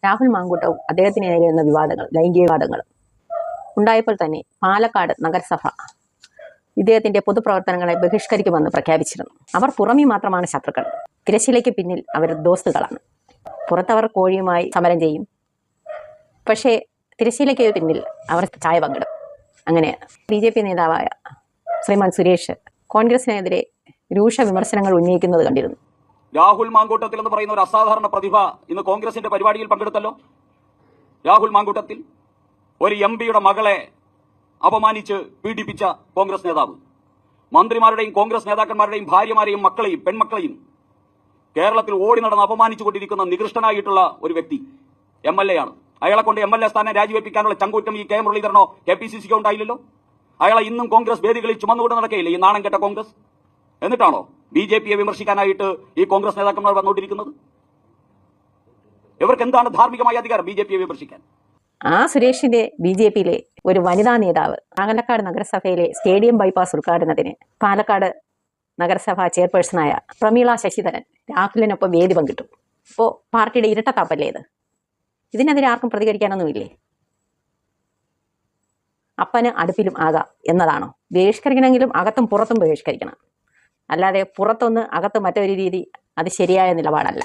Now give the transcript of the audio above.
രാഹുൽ മാങ്കൂട്ടവും അദ്ദേഹത്തിന് നേരിടുന്ന വിവാദങ്ങൾ, ലൈംഗിക വിവാദങ്ങൾ ഉണ്ടായപ്പോൾ തന്നെ പാലക്കാട് നഗരസഭ ഇദ്ദേഹത്തിന്റെ പൊതുപ്രവർത്തനങ്ങളെ ബഹിഷ്കരിക്കുമെന്ന് പ്രഖ്യാപിച്ചിരുന്നു. അവർ പുറമേ മാത്രമാണ് ശത്രുക്കൾ, തിരശ്ശീലയ്ക്ക് പിന്നിൽ അവർ ദോസ്തുകളാണ്. പുറത്തവർ കോഴിയുമായി സമരം ചെയ്യും, പക്ഷേ തിരശ്ശീലയ്ക്ക് പിന്നിൽ അവർ ചായ പങ്കിടും. അങ്ങനെയാണ് BJP നേതാവായ ശ്രീമാൻ സുരേഷ് കോൺഗ്രസിനെതിരെ രൂക്ഷ വിമർശനങ്ങൾ ഉന്നയിക്കുന്നത് കണ്ടിരുന്നു. രാഹുൽ മാങ്കൂട്ടത്തിൽ എന്ന് പറയുന്ന ഒരു അസാധാരണ പ്രതിഭ ഇന്ന് കോൺഗ്രസിന്റെ പരിപാടിയിൽ പങ്കെടുത്തല്ലോ. രാഹുൽ മാങ്കൂട്ടത്തിൽ ഒരു MP-യുടെ മകളെ അപമാനിച്ച് പീഡിപ്പിച്ച കോൺഗ്രസ് നേതാവ്, മന്ത്രിമാരുടെയും കോൺഗ്രസ് നേതാക്കന്മാരുടെയും ഭാര്യമാരെയും മക്കളെയും പെൺമക്കളെയും കേരളത്തിൽ ഓടി നടന്ന് അപമാനിച്ചുകൊണ്ടിരിക്കുന്ന നികൃഷ്ടനായിട്ടുള്ള ഒരു വ്യക്തി MLA ആണ്. അയാളെ കൊണ്ട് MLA സ്ഥാനം രാജിവെപ്പിക്കാനുള്ള ചങ്കൂറ്റം ഈ K മുരളീധരനോ KPCCക്കോ ഉണ്ടായില്ലല്ലോ. അയാളെ ഇന്നും കോൺഗ്രസ് വേദികളിൽ ചുമന്നുകൊണ്ട് നടക്കുകയില്ലേ ഈ നാണം കെട്ട കോൺഗ്രസ്? എന്നിട്ടാണോ BJPയെ വിമർശിക്കാനായിട്ട് ഈ കോൺഗ്രസ് നേതാക്കന്മാർ വന്നുകൊണ്ടിരിക്കുന്നത്? ഇവർക്ക് എന്താണ് ധാർമ്മികമായ അധികാരം BJPയെ വിമർശിക്കാൻ? ആ സുരേഷിന്റെ BJPയിലെ ഒരു വനിതാ നേതാവ് പാലക്കാട് നഗരസഭയിലെ സ്റ്റേഡിയം ബൈപ്പാസ് ഉദ്ഘാടനത്തിന് പാലക്കാട് നഗരസഭാ ചെയർപേഴ്സണായ പ്രമീള ശശിധരൻ രാഹുലിനൊപ്പം വേദി പങ്കിട്ടു. അപ്പോൾ പാർട്ടിയുടെ ഇരട്ടത്താപ്പല്ലേ ഇത്? ഇതിനെതിരെ ആർക്കും പ്രതികരിക്കാനൊന്നുമില്ലേ? അപ്പന് അടുപ്പിലും ആകാം എന്നതാണോ? ബഹിഷ്കരിക്കണമെങ്കിലും അകത്തും പുറത്തും ബഹിഷ്കരിക്കണം, അല്ലാതെ പുറത്തൊന്ന് അകത്ത് മറ്റൊരു രീതി അത് ശരിയായ നിലപാടല്ല.